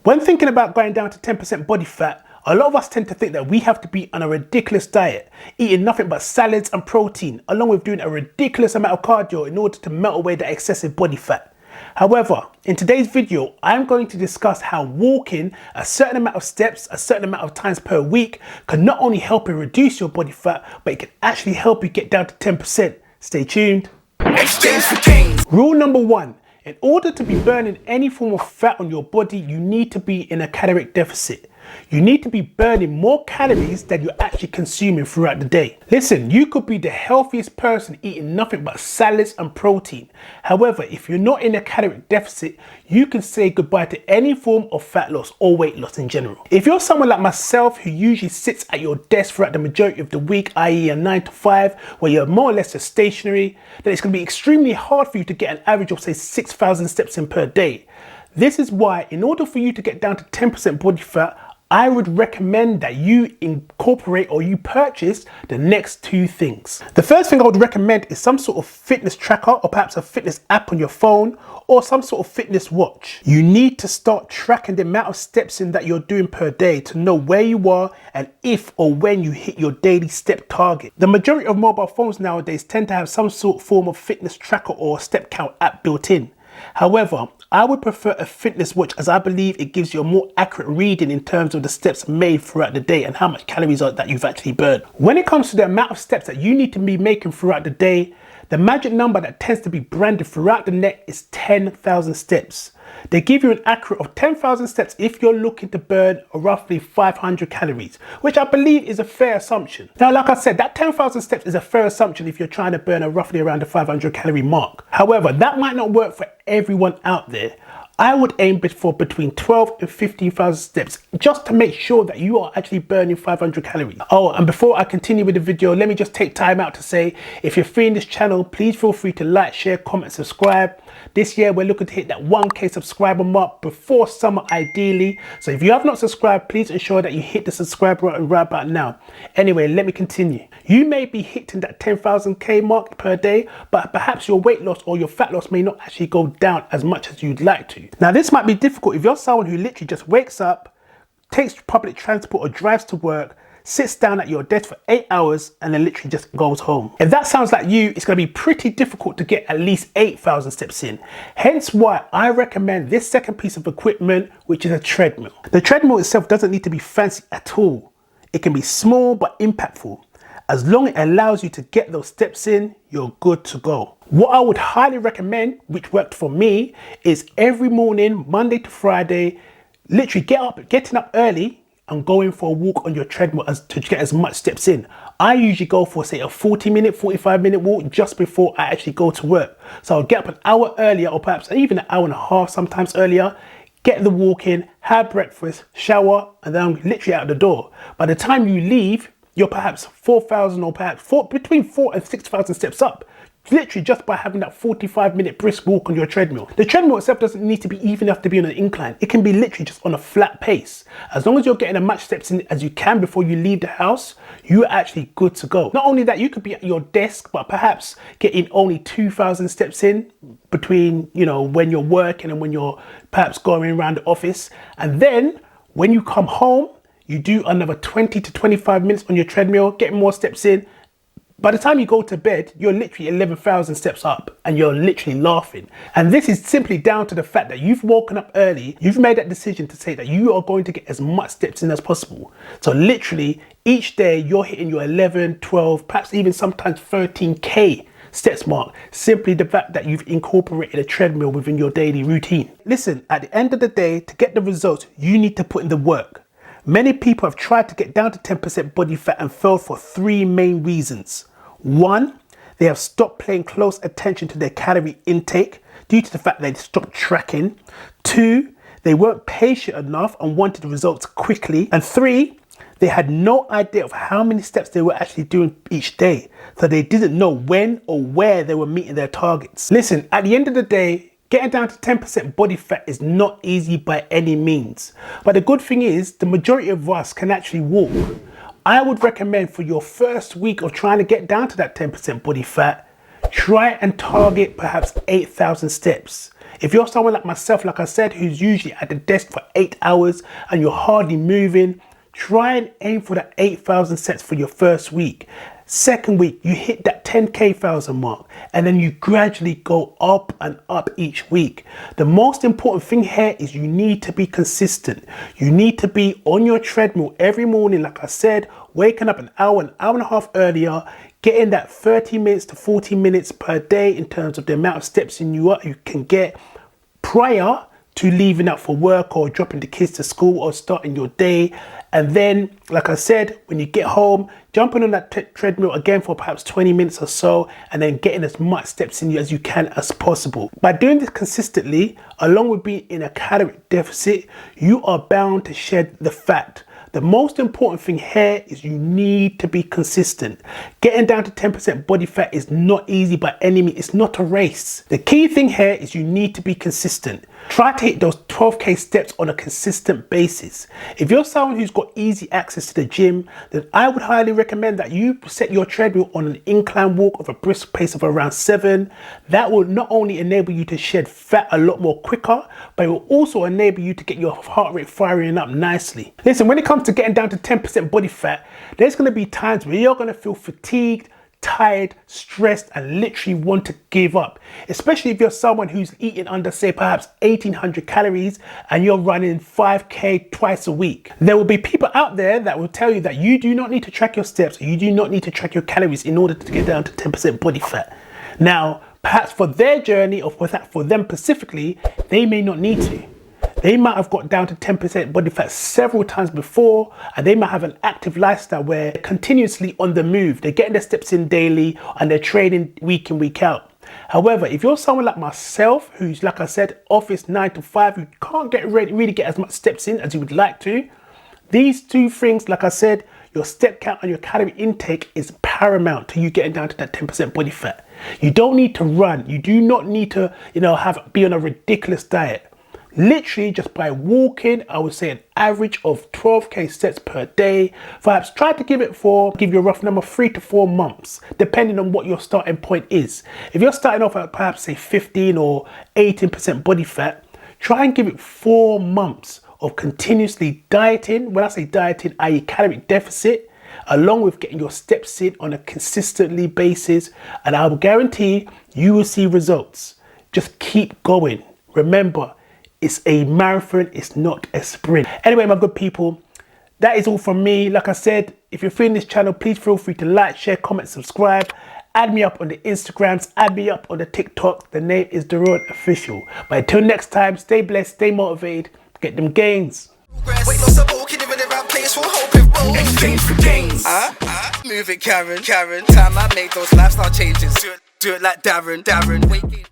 When thinking about going down to 10% body fat, a lot of us tend to think that we have to be on a ridiculous diet, eating nothing but salads and protein, along with doing a ridiculous amount of cardio in order to melt away that excessive body fat. However, in today's video, I'm going to discuss how walking a certain amount of steps, a certain amount of times per week can not only help you reduce your body fat, but it can actually help you get down to 10%. Stay tuned. Rule number 1. In order to be burning any form of fat on your body, you need to be in a caloric deficit. You need to be burning more calories than you're actually consuming throughout the day. Listen, you could be the healthiest person eating nothing but salads and protein. However, if you're not in a caloric deficit, you can say goodbye to any form of fat loss or weight loss in general. If you're someone like myself who usually sits at your desk throughout the majority of the week, i.e. a 9 to 5, where you're more or less just stationary, then it's going to be extremely hard for you to get an average of say 6,000 steps in per day. This is why, in order for you to get down to 10% body fat, I would recommend that you incorporate or you purchase the next two things. The first thing I would recommend is some sort of fitness tracker or perhaps a fitness app on your phone or some sort of fitness watch. You need to start tracking the amount of steps in that you're doing per day to know where you are and if or when you hit your daily step target. The majority of mobile phones nowadays tend to have some sort of form of fitness tracker or step count app built in. However, I would prefer a fitness watch as I believe it gives you a more accurate reading in terms of the steps made throughout the day and how much calories are that you've actually burned. When it comes to the amount of steps that you need to be making throughout the day, the magic number that tends to be branded throughout the net is 10,000 steps. They give you an accurate of 10,000 steps if you're looking to burn roughly 500 calories, which I believe is a fair assumption. Now, like I said, that 10,000 steps is a fair assumption if you're trying to burn roughly around the 500 calorie mark. However, that might not work for everyone out there. I would aim for between 12 and 15,000 steps just to make sure that you are actually burning 500 calories. Oh, and before I continue with the video, let me just take time out to say, if you're free in this channel, please feel free to like, share, comment, subscribe. This year, we're looking to hit that 1K subscriber mark before summer, ideally. So if you have not subscribed, please ensure that you hit the subscribe button right about now. Anyway, let me continue. You may be hitting that 10,000K mark per day, but perhaps your weight loss or your fat loss may not actually go down as much as you'd like to. Now, this might be difficult if you're someone who literally just wakes up, takes public transport or drives to work, sits down at your desk for 8 hours and then literally just goes home. If that sounds like you, it's going to be pretty difficult to get at least 8,000 steps in. Hence why I recommend this second piece of equipment, which is a treadmill. The treadmill itself doesn't need to be fancy at all. It can be small but impactful. As long as it allows you to get those steps in, you're good to go. What I would highly recommend, which worked for me, is every morning, Monday to Friday, literally getting up early and going for a walk on your treadmill to get as much steps in. I usually go for say a 40-minute, 45-minute walk just before I actually go to work. So I'll get up an hour earlier or perhaps even an hour and a half sometimes earlier, get the walk in, have breakfast, shower, and then I'm literally out the door. By the time you leave, you're perhaps 4,000 or perhaps between 4,000 and 6,000 steps up. Literally just by having that 45-minute brisk walk on your treadmill. The treadmill itself doesn't need to be even have to be on an incline. It can be literally just on a flat pace. As long as you're getting as much steps in as you can before you leave the house, you're actually good to go. Not only that, you could be at your desk, but perhaps getting only 2,000 steps in between, when you're working and when you're perhaps going around the office. And then when you come home, you do another 20 to 25 minutes on your treadmill, getting more steps in. By the time you go to bed, you're literally 11,000 steps up and you're literally laughing. And this is simply down to the fact that you've woken up early, you've made that decision to say that you are going to get as much steps in as possible. So literally each day you're hitting your 11, 12, perhaps even sometimes 13K steps mark, simply the fact that you've incorporated a treadmill within your daily routine. Listen, at the end of the day, to get the results, you need to put in the work. Many people have tried to get down to 10% body fat and failed for three main reasons. 1, they have stopped paying close attention to their calorie intake due to the fact they stopped tracking. 2, they weren't patient enough and wanted the results quickly. And 3, they had no idea of how many steps they were actually doing each day. So they didn't know when or where they were meeting their targets. Listen, at the end of the day, getting down to 10% body fat is not easy by any means. But the good thing is, the majority of us can actually walk. I would recommend for your first week of trying to get down to that 10% body fat, try and target perhaps 8,000 steps. If you're someone like myself, like I said, who's usually at the desk for 8 hours and you're hardly moving, try and aim for that 8,000 sets for your first week. Second week, you hit that 10K thousand mark, and then you gradually go up and up each week. The most important thing here is you need to be consistent. You need to be on your treadmill every morning, like I said, waking up an hour and a half earlier, getting that 30 minutes to 40 minutes per day in terms of the amount of steps you can get prior to leaving out for work or dropping the kids to school or starting your day. And then, like I said, when you get home, jumping on that treadmill again for perhaps 20 minutes or so, and then getting as much steps in you as you can as possible. By doing this consistently, along with being in a calorie deficit, you are bound to shed the fat. The most important thing here is you need to be consistent. Getting down to 10% body fat is not easy by any means. It's not a race. The key thing here is you need to be consistent. Try to hit those 12K steps on a consistent basis. If you're someone who's got easy access to the gym, then I would highly recommend that you set your treadmill on an incline walk of a brisk pace of around 7. That will not only enable you to shed fat a lot more quicker, but it will also enable you to get your heart rate firing up nicely. Listen, when it comes to getting down to 10% body fat, there's going to be times where you're going to feel fatigued, tired, stressed, and literally want to give up. Especially if you're someone who's eating under, say, perhaps 1,800 calories and you're running 5K twice a week. There will be people out there that will tell you that you do not need to track your steps, you do not need to track your calories in order to get down to 10% body fat. Now, perhaps for their journey or for them specifically, they may not need to. They might have got down to 10% body fat several times before, and they might have an active lifestyle where they're continuously on the move. They're getting their steps in daily and they're training week in, week out. However, if you're someone like myself, who's, like I said, office 9 to 5, who can't really get as much steps in as you would like to, these two things, like I said, your step count and your calorie intake is paramount to you getting down to that 10% body fat. You don't need to run. You do not need to, be on a ridiculous diet. Literally just by walking, I would say an average of 12K steps per day. Perhaps try to give you a rough number, 3 to 4 months, depending on what your starting point is. If you're starting off at perhaps say 15 or 18% body fat, try and give it 4 months of continuously dieting. When I say dieting, i.e. calorie deficit, along with getting your steps in on a consistently basis, and I will guarantee you will see results. Just keep going. Remember, it's a marathon, it's not a sprint. Anyway, my good people, that is all from me. Like I said, if you're feeling this channel, please feel free to like, share, comment, subscribe. Add me up on the Instagrams, add me up on the TikTok. The name is Daron Official. But until next time, stay blessed, stay motivated, get them gains. Exchange for gains. Move it, Karen. Time I make those lifestyle changes. Do it like Darren. Waking.